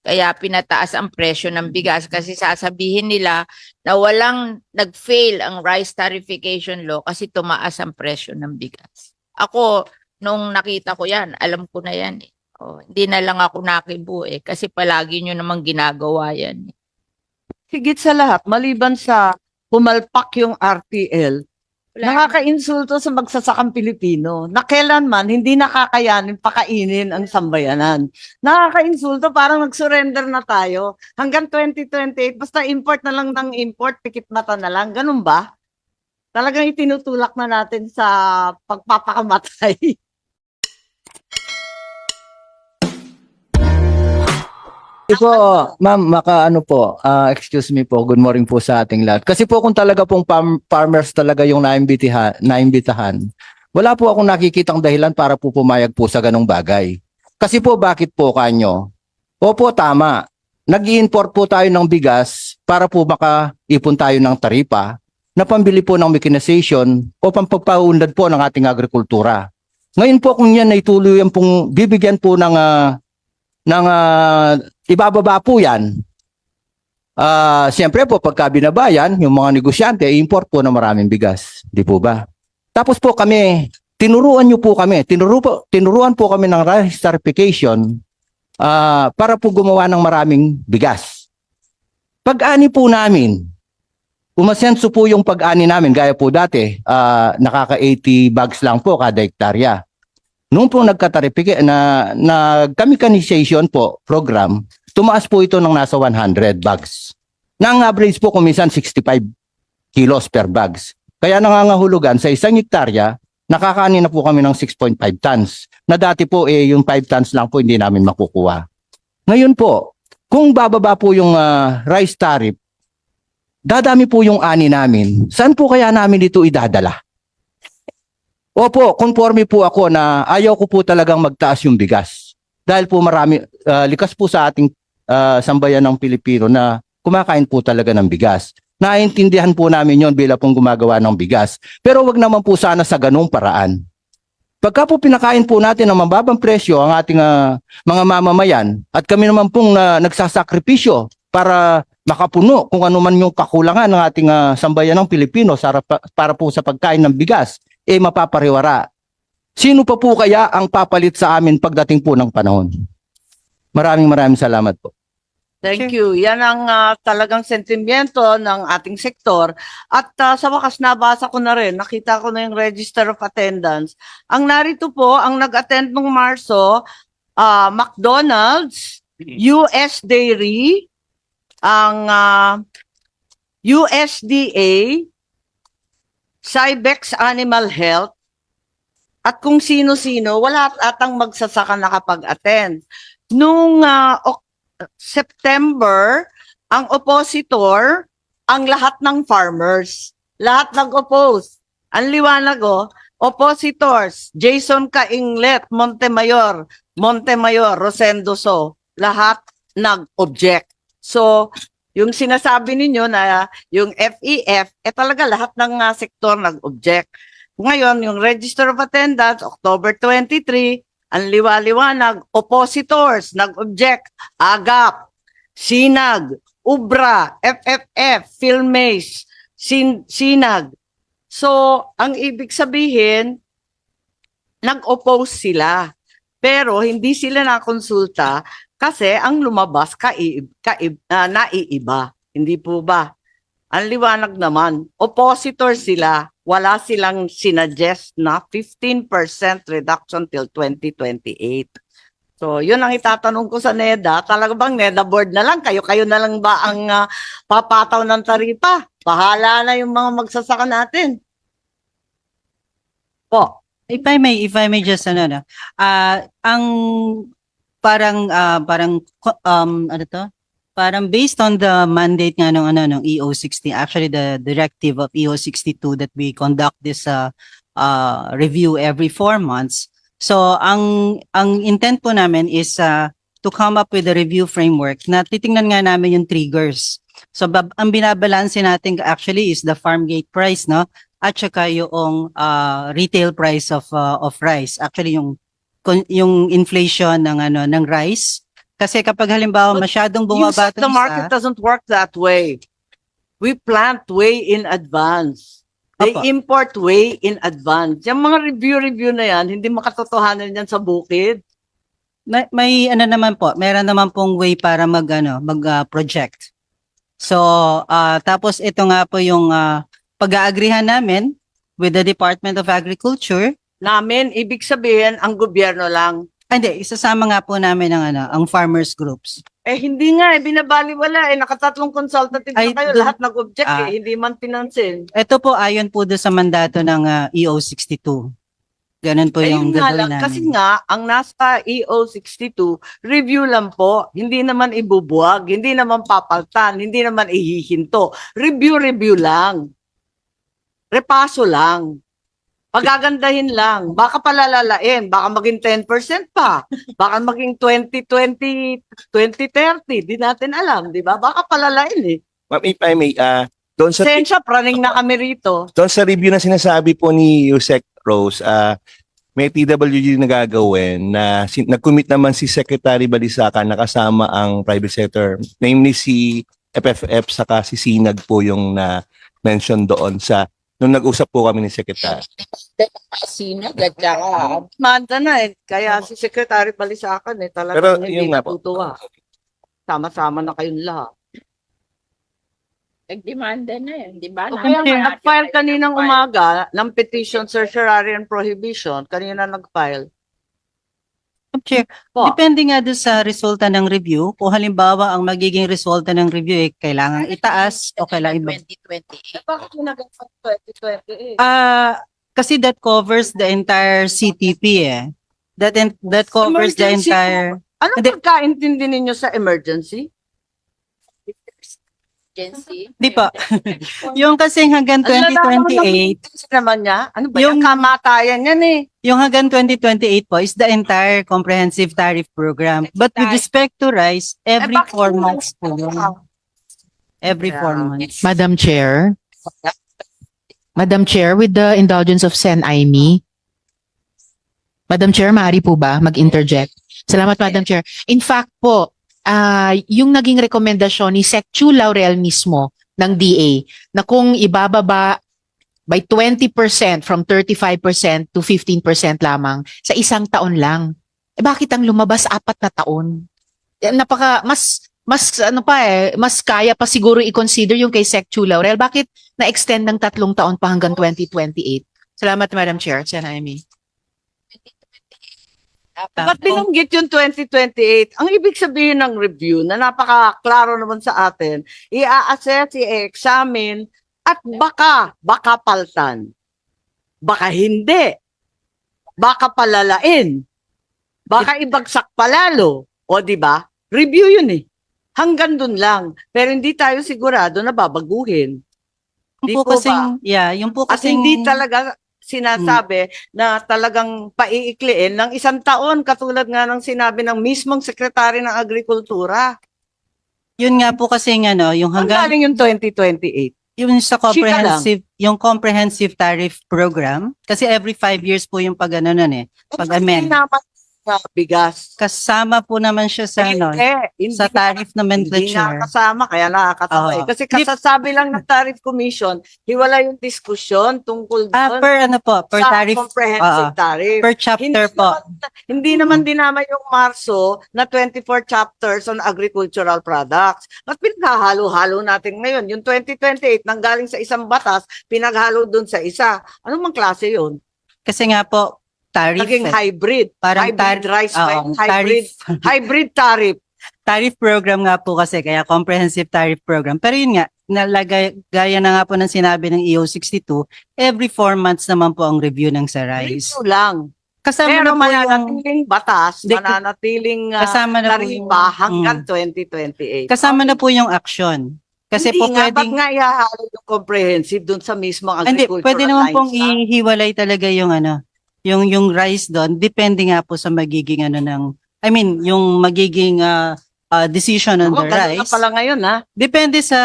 Kaya pinataas ang presyo ng bigas kasi sasabihin nila na walang nag-fail ang rice tariffication law kasi tumaas ang presyo ng bigas. Ako, nung nakita ko yan, alam ko na yan eh. Oh, hindi na lang ako nakibu eh, kasi palagi nyo namang ginagawa yan. Higit sa lahat, maliban sa pumalpak yung RTL, Wala. nakaka-insulto sa magsasakang Pilipino na kailanman hindi nakakayanin pakainin ang sambayanan. Nakaka-insulto, parang nag-surrender na tayo. Hanggang 2028, basta import na lang ng import, pikit mata na lang. Ganun ba? Talagang itinutulak na natin sa pagpapakamatay. Po, ma'am, excuse me po, good morning po sa ating lahat. Kasi po kung talaga pong farmers talaga yung naimbitahan, wala po akong nakikitang dahilan para po pumayag po sa ganong bagay. Kasi po bakit po kanyo? Opo, tama. Nag-i-import po tayo ng bigas para po makaipon tayo ng taripa na pambili po ng mechanization o pampagpaunlad po ng ating agrikultura. Ngayon po kung yan ay tuluyan pong bibigyan po ng ibababa po yan. Siyempre po pagka binabayan, yung mga negosyante, import po ng maraming bigas. Di po ba? Tapos po kami, tinuruan po kami ng rice tariffication para po gumawa ng maraming bigas. Pag-ani po namin, umasenso po yung pag-ani namin, gaya po dati, nakaka-80 bags lang po kada hektarya. Noong po nag-mechanization po program, tumaas po ito ng nasa 100 bags. Na ang average po kuminsan 65 kilos per bags. Kaya nangangahulugan sa isang hektarya, nakakaani na po kami ng 6.5 tons. Na dati po yung 5 tons lang po hindi namin makukuha. Ngayon po, kung bababa po yung rice tariff, dadami po yung ani namin. Saan po kaya namin ito idadala? Opo, conforme po ako na ayaw ko po talagang magtaas yung bigas. Dahil po likas po sa ating sambayan ng Pilipino na kumakain po talaga ng bigas. Naintindihan po namin yon bilang pong gumagawa ng bigas. Pero wag naman po sana sa ganung paraan. Pagka po pinakain po natin ng mababang presyo ang ating mga mamamayan at kami naman pong nagsasakripisyo para makapuno kung ano man yung kakulangan ng ating sambayan ng Pilipino para po sa pagkain ng bigas, mapapariwara. Sino pa po kaya ang papalit sa amin pagdating po ng panahon? Maraming salamat po. Thank you. Yan ang talagang sentimiento ng ating sektor. At sa wakas nabasa ko na rin, nakita ko na yung Register of Attendance. Ang narito po, ang nag-attend nung Marso, McDonald's, US Dairy, ang USDA, Cybex Animal Health, at kung sino-sino, wala atang magsasaka nakapag-attend. Nung September, ang oppositor, ang lahat ng farmers. Lahat nag-oppose. Ang liwanag oppositors, Jason Cainglet, Montemayor, Rosendo So, lahat nag-object. So, yung sinasabi ninyo na yung FEF, talaga lahat ng sektor nag-object. Ngayon, yung Register of Attendance, October 23, ang liwa-liwanag, oppositors, nag-object, AGAP, SINAG, UBRA, FFF, PhilMace, SINAG. So, ang ibig sabihin, nag-oppose sila. Pero hindi sila nakonsulta kasi ang lumabas naiiba. Hindi po ba? Ang liwanag naman, oppositor sila. Wala silang sinuggest na 15% reduction till 2028. So, yun ang itatanong ko sa NEDA. Talaga bang NEDA board na lang? Kayo na lang ba ang papataw ng taripa? Bahala na yung mga magsasaka natin. Po. If I may just ang parang based on the mandate nga ng EO60, actually the directive of EO62 that we conduct this review every 4 months. So ang intent po namin is to come up with a review framework na titingnan nga namin yung triggers. So ang binabalanse natin actually is the farm gate price, no? At saka yung retail price of rice. Actually yung inflation ng rice Kasi kapag halimbawa masyadong bumaba The market doesn't work that way. We plant way in advance. They Opo. import way in advance. Yung mga review na yan, hindi makatotohanan yan sa bukid. May ano naman po, meron naman pong way para mag-project. So, tapos ito nga po yung pag-aagrihan namin with the Department of Agriculture. Namin, ibig sabihin, ang gobyerno lang. Hindi, isasama nga po namin ang farmers groups. Hindi nga, binabaliwala. Nakatatlong consultative Ay, na kayo. dun- Lahat nag-object hindi man pinansin. Ito po ayon po doon sa mandato ng EO62. Ganun po yung Ayun nga gagawin lang, namin. kasi nga, ang nasa EO62, review lang po. Hindi naman ibubuwag, hindi naman papaltan, hindi naman ihihinto. Review lang. Repaso lang. Pagagandahin lang. Baka palalalain. Baka maging 10% pa. Baka maging 20-20, 20-30. Di natin alam, di ba? Baka palalain eh. Ma'am, if I may, doon sa Sensya, praning na kami rito. doon sa review na sinasabi po ni Yusek Rose, may PWG na gagawin na nag-commit naman si Secretary Balisacan na kasama ang private sector, namely si FFF saka si Sinag po yung na-mention doon sa nung nag-usap po kami ni Secretary. Sinag at saka Manda na eh. Kaya si Secretary Balisacan Pero talagang hindi yun nga po. natutuwa. Sama-sama na kayong lahat. nagdemanda na yun, di ba? Kaya nga, nag-file kaninang umaga ng petition certiorari and prohibition. Kanina nag-file. Chair, Po. depende nga doon sa resulta ng review. Kung halimbawa ang magiging resulta ng review kailangan itaas o kailangan iba. 2028. Bakit ginagawa sa 2028? Kasi that covers the entire CTP That covers the Emergency entire. Ano Hindi. pagkaintindi ninyo sa emergency? Agency. Di pa. Yung kasi hanggang Ang lalaman ng 2028, emergency naman niya? Ano ba Yung- yung kamatayan yan eh? yung hanggang 2028 po is the entire comprehensive tariff program. But with respect to rice, every bakit 4 hindi months po yun. Every 4 Yeah. months. Madam Chair. Madam Chair, with the indulgence of Sen Aimee. Madam Chair, maaari po ba mag-interject? Salamat, Madam Chair. In fact po, yung naging rekomendasyon ni Sec. Chu Laurel mismo ng DA na kung ibababa by 20% from 35% to 15% lamang sa isang taon lang. Bakit ang lumabas 4 na taon? Mas kaya pa siguro i-consider yung kay Sec. Chu Laurel. Bakit na-extend ng 3 taon pa hanggang 2028? Salamat, Madam Chair. Sen Aimee. Ba't binanggit yung 2028? Ang ibig sabihin ng review na napaka-klaro naman sa atin, i-assess, i-examine, at baka paltan. Baka hindi. Baka palalain. Baka ibagsak palalo. O di ba? Review yun eh. Hanggang dun lang. Pero hindi tayo sigurado na babaguhin. Yung Di po po kasing, yung po At kasing, hindi talaga sinasabi na talagang paiikliin ng 1 taon katulad nga ng sinabi ng mismong Sekretary ng Agrikultura. yun nga po kasing yung Ang hanggang, galing yung 2028. yung sa Chika lang. comprehensive tariff program, kasi every 5 years po yung pag-amend. Hindi naman na bigas. Kasama po naman siya sa, Hindi sa tariff Hindi nomenclature. nakasama, kaya nakakatawa eh. Oo. Kasi kasasabi lang ng Tariff Commission, hiwala yung diskusyon tungkol doon Per sa tariff, comprehensive tariff. per chapter po. Hindi naman dinama yung Marso na 24 chapters on agricultural products. Ba't pinaghalo-halo natin ngayon? Yung 2028 nanggaling sa isang batas, pinaghalo dun sa isa. Anong mang klase yun? Kasi nga po, tariff, Naging hybrid. parang Hybrid rice ba yun? Hybrid, tariff, hybrid tariff. tariff program nga po kasi, kaya comprehensive tariff program. Pero yun nga, gaya na nga po ng sinabi ng EO62, every 4 months naman po ang review ng sa rice. Review lang. Kasama Pero na po yung, mananatiling batas, Hindi, mananatiling kasama na po yung, tarifa hanggang 2028. kasama na po yung action. Kasi Hindi po nga, ba't pwedeng, nga ihahalo yung comprehensive dun sa mismong hindi, agricultural pwede naman pong science? ihiwalay talaga yung yung rice doon, depende nga po sa magiging yung magiging decision on the Ganun na rice. pala ngayon, ha? Depende sa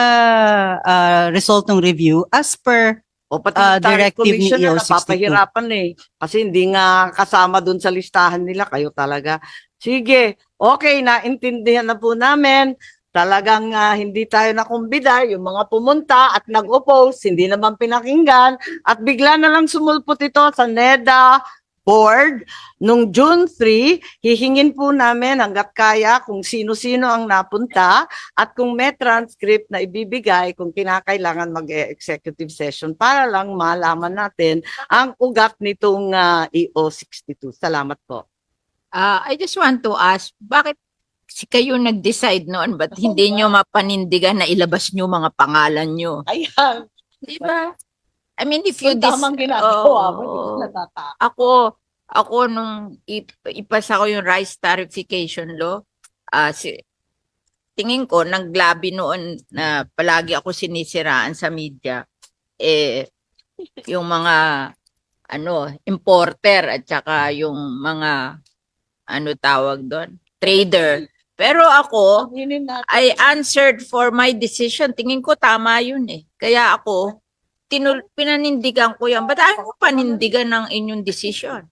result ng review as per O pati yung tariff Directive ni commission na EO62. napapahirapan eh. Kasi hindi nga kasama dun sa listahan nila, kayo talaga. Sige, okay, naintindihan na po namin. Talagang hindi tayo nakumbida, yung mga pumunta at nag-oppose, hindi naman pinakinggan. At bigla na lang sumulpot ito sa NEDA board. Nung June 3, hihingin po namin hanggat kaya kung sino-sino ang napunta at kung may transcript na ibibigay kung kinakailangan mag-executive session para lang malaman natin ang ugat nitong EO62. Salamat po. I just want to ask, bakit kayo nag-decide noon? Ba't hindi nyo mapanindigan na ilabas nyo mga pangalan nyo? Ayan. Di ba? I mean, if you Yung tamang ginagawa mo, hindi ko Oo. natata. Ako nung ipasa ko yung rice tarification law, tingin ko naglabi noon na palagi ako sinisiraan sa media, yung mga importer at saka yung mga tawag doon, trader. Pero ako, Aminin natin. I answered for my decision. Tingin ko tama yun eh. Kaya ako, pinanindigan ko yan. Ba't ayaw mo panindigan ng inyong decision?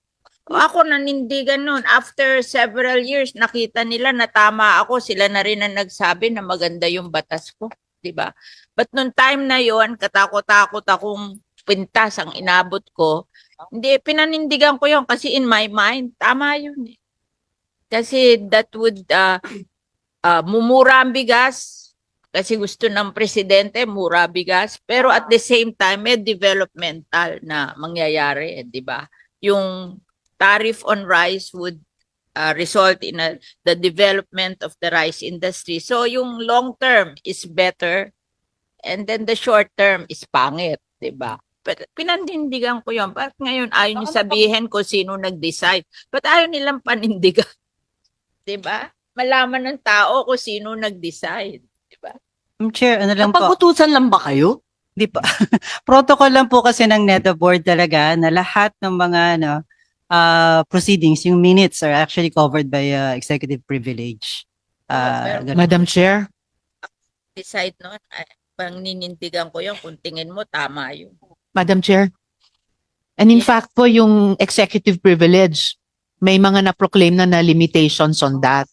O ako nanindigan nun. After several years, nakita nila na tama ako. Sila na rin ang nagsabi na maganda yung batas ko. Diba? But nung time na yon, katakot-takot akong pintas ang inabot ko. Hindi, pinanindigan ko yun kasi in my mind, tama yun eh. Kasi that would mumura ang bigas kasi gusto ng presidente mura bigas, pero at the same time may developmental na mangyayari, di ba? Yung tariff on rice would result in the development of the rice industry. So yung long term is better and then the short term is pangit, di ba? But pinanindigan ko yun. Bakit ngayon ayaw nyo sabihin ko sino nag-decide? Ba't ayaw nilang panindigan? Diba? Malaman ng tao kung sino nag-decide. Diba? Chair, ano lang po, Napag-utusan lang ba kayo? di pa. Protocol lang po kasi ng NEDA board talaga na lahat ng mga proceedings, yung minutes are actually covered by executive privilege. Ganun. Madam Chair, Decide noon, pang ninindigan ko yun kung tingin mo tama yun. Madam Chair. And in fact po, yung executive privilege, may mga na-proclaim na limitations on that.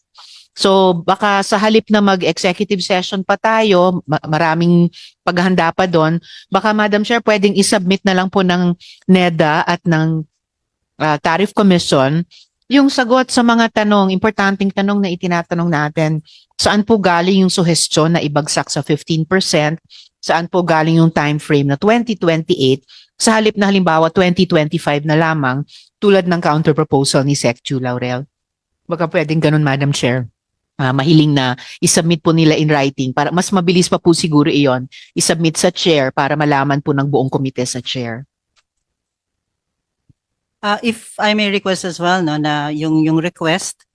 So baka sa halip na mag-executive session pa tayo, maraming paghahanda pa doon, baka Madam Chair pwedeng isubmit na lang po ng NEDA at ng Tariff Commission yung sagot sa mga tanong, importanteng tanong na itinatanong natin. Saan po galing yung suggestion na ibagsak sa 15%? Saan po galing yung time frame na 2028? Sa halip na halimbawa 2025 na lamang tulad ng counter proposal ni Sec. Chu Laurel. Baka pwedeng ganun, Madam Chair. Mahiling na isubmit po nila in writing para mas mabilis pa po siguro iyon. Isubmit sa chair para malaman po ng buong komite sa chair. If I may request as well, no, na yung request,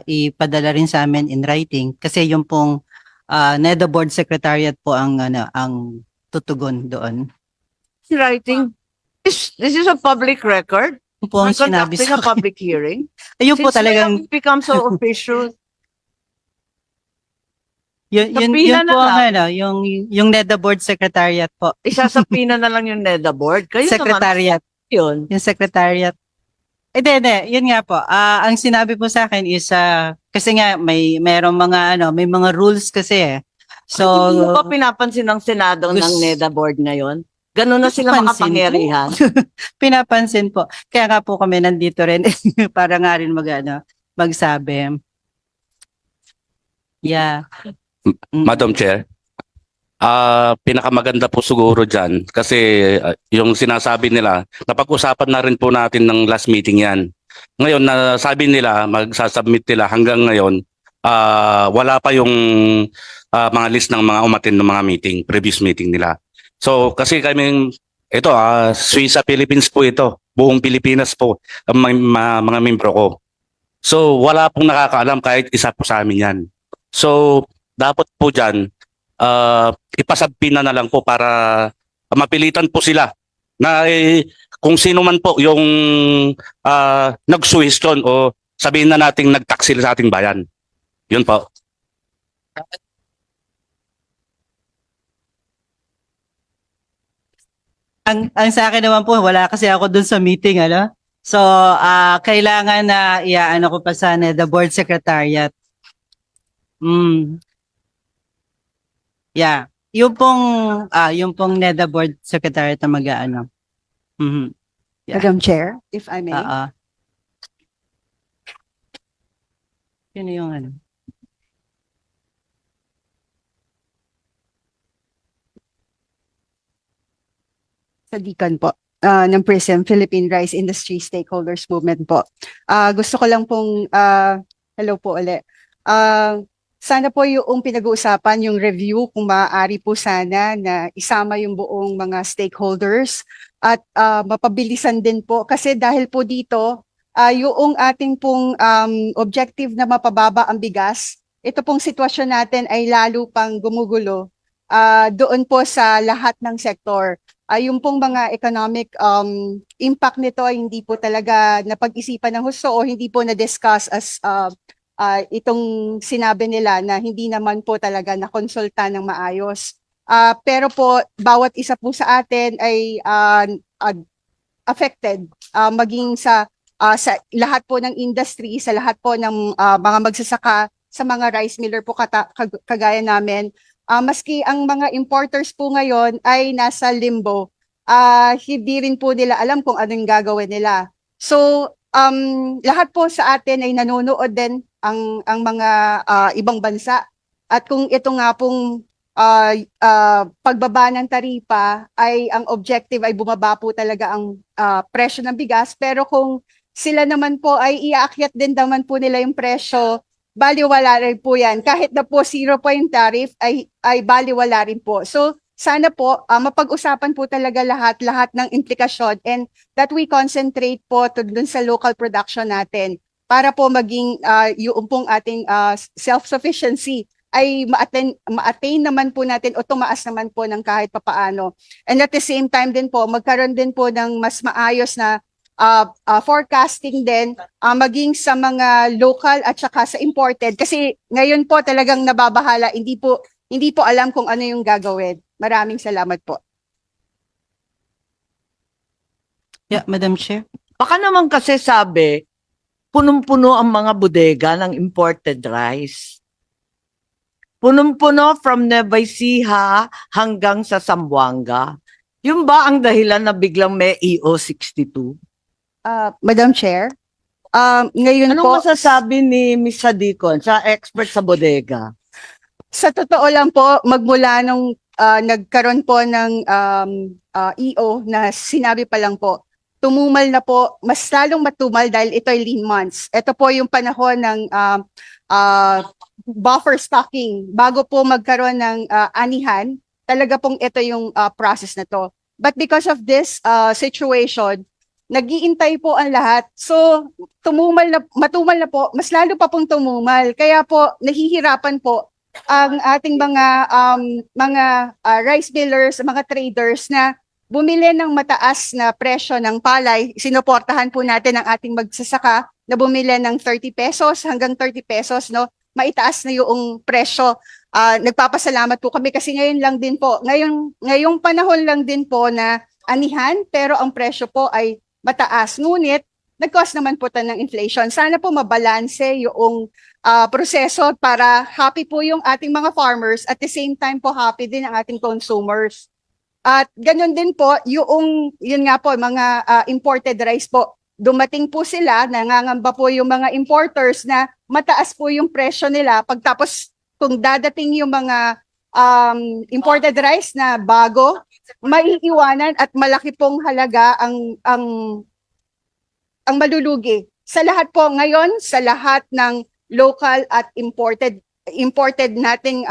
ipadala rin sa amin in writing kasi yung pong NEDA board secretariat po ang tutugon doon. Writing. This is a public record. Yung po ang We're sinabi conducting sa a public hearing. Ayun po Since talagang, when have we become so official? yun Napila po na ang yung NEDA board secretariat po. Isasapina na lang yung NEDA board. Kayo Secretariat. naman yun. Yung secretariat. Hindi. Yun nga po. Ang sinabi po sa akin is, kasi nga merong may mga rules kasi eh. So, Hindi mo ba pinapansin ng Senado ng NEDA board ngayon? Ganun na sila Pansin makapangyarihan. pinapansin po. Kaya nga po kami nandito rin para nga rin magsabi. Yeah. Madam Chair, pinakamaganda po siguro dyan kasi yung sinasabi nila, napag-usapan na rin po natin ng last meeting yan. Ngayon, sabi nila, magsasubmit nila hanggang ngayon, wala pa yung mga list ng mga umattend ng mga meeting, previous meeting nila. So kasi ito, Suiza Philippines po ito, buong Pilipinas po ang mga membro ko. So wala pong nakakaalam kahit isa po sa amin yan. So dapat po dyan, ipasabpina na lang po para mapilitan po sila na kung sino man po yung nagsuhestyon o sabihin na nating nagtaksil sa ating bayan. Yun po. Ang sa akin naman po, wala kasi ako dun sa meeting, So, kailangan na iaano ko pa sana the board secretariat. Yeah. Yung pong NEDA board secretariat na mag-aano. Mhm. Yeah. Madam Chair, if I may. Yun yung ano. Sa Deacon po ng PRISM, Philippine Rice Industry Stakeholders Movement po. Gusto ko lang pong, hello po ulit. Sana po yung pinag-uusapan, yung review, kung maaari po sana na isama yung buong mga stakeholders at mapabilisan din po. Kasi dahil po dito, yung ating pong objective na mapababa ang bigas, ito pong sitwasyon natin ay lalo pang gumugulo doon po sa lahat ng sektor. Yung pong mga economic impact nito ay hindi po talaga napag-isipan ng husto o hindi po na-discuss as itong sinabi nila na hindi naman po talaga na-konsulta ng maayos. Pero po, bawat isa po sa atin ay affected maging sa lahat po ng industry, sa lahat po ng mga magsasaka, sa mga rice miller po kagaya namin. Maski ang mga importers po ngayon ay nasa limbo, hindi rin po nila alam kung anong gagawin nila. So, lahat po sa atin ay nanonood din ang mga ibang bansa. At kung ito nga pong pagbaba ng taripa ay ang objective ay bumaba po talaga ang presyo ng bigas. Pero kung sila naman po ay iaakyat din naman po nila yung presyo, baliwala rin po yan. Kahit na po 0 po yung tariff, ay baliwala rin po. So, sana po, mapag-usapan po talaga lahat ng implikasyon and that we concentrate po dun sa local production natin para po maging yung pong ating self-sufficiency ay ma-attain naman po natin o tumaas naman po ng kahit papaano. And at the same time din po, magkaroon din po ng mas maayos na forecasting din maging sa mga local at saka sa imported kasi ngayon po talagang nababahala, hindi po alam kung ano yung gagawin. Maraming salamat po. Yeah, Madam Chair. Baka naman kasi sabi, punong-puno ang mga bodega ng imported rice. Punong-puno from Nueva Ecija hanggang sa Zamboanga. Yun ba ang dahilan na biglang may EO62? Madam Chair, ngayon Anong po, masasabi ni Ms. Sadicon, sa expert sa bodega? sa totoo lang po, magmula nung nagkaroon po ng EO na sinabi pa lang po, tumumal na po, mas lalong matumal dahil ito ay lean months. Ito po yung panahon ng buffer stocking. Bago po magkaroon ng anihan, talaga pong ito yung process na to. But because of this situation, nag-iintay po ang lahat. So, matumal na po, mas lalo pa pong tumumal. Kaya po, nahihirapan po ang ating mga rice millers, mga traders na bumili ng mataas na presyo ng palay. Sinuportahan po natin ang ating magsasaka na bumili ng 30 pesos hanggang 30 pesos, no? Maitaas na yung presyo. Nagpapasalamat po kami kasi ngayon lang din po, ngayong panahon lang din po na anihan, pero ang presyo po ay mataas. Ngunit, nag-cause naman po tayo ng inflation. Sana po mabalanse yung proseso para happy po yung ating mga farmers at the same time po happy din ang ating consumers. At ganun din po, yun nga po, mga imported rice po. Dumating po sila, nangangamba po yung mga importers na mataas po yung presyo nila. Pagtapos kung dadating yung mga imported rice na bago, maiiwanan at malaki pong halaga ang malulugi. Sa lahat po ngayon, sa lahat ng local at imported nating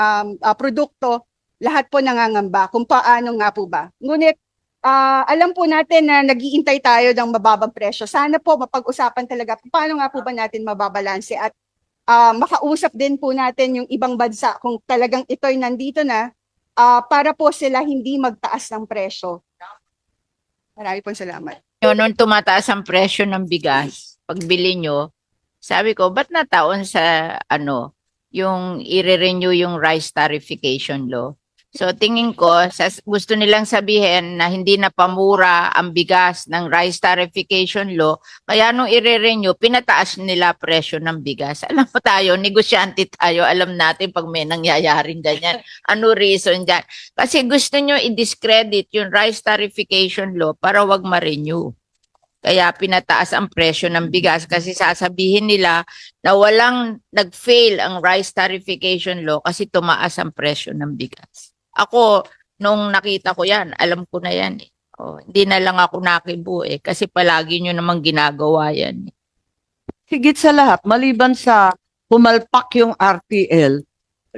produkto, lahat po nangangamba kung paano nga po ba. Ngunit alam po natin na nag-iintay tayo ng mababang presyo. Sana po mapag-usapan talaga kung paano nga po ba natin mababalanse at makausap din po natin yung ibang bansa kung talagang ito'y nandito na para po sila hindi magtaas ng presyo. Marami pong salamat. Nung tumataas ang presyo ng bigas, pagbili nyo, sabi ko, ba't nataon sa yung i-renew yung rice tariffication law? So tingin ko, gusto nilang sabihin na hindi na pamura ang bigas ng rice tarification law, kaya nung i-renew, pinataas nila presyo ng bigas. Alam mo tayo, negosyante tayo, alam natin pag may nangyayaring ganyan. Ano reason dyan? Kasi gusto nyo i-discredit yung rice tarification law para wag ma-renew. Kaya pinataas ang presyo ng bigas kasi sasabihin nila na walang nag-fail ang rice tarification law kasi tumaas ang presyo ng bigas. Ako, nung nakita ko yan, alam ko na yan. Hindi na lang ako nakibu kasi palagi nyo namang ginagawa yan. Higit sa lahat, maliban sa pumalpak yung RTL,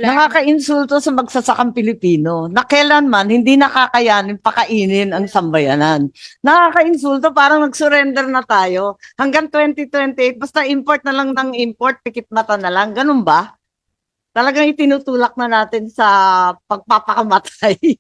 nakaka-insulto sa magsasakang Pilipino na kailanman hindi nakakayanin pakainin ang sambayanan. Nakaka-insulto, parang nag-surrender na tayo. Hanggang 2028, basta import na lang ng import, pikit mata na lang. Ganun ba? Talagang itinutulak na natin sa pagpapakamatay.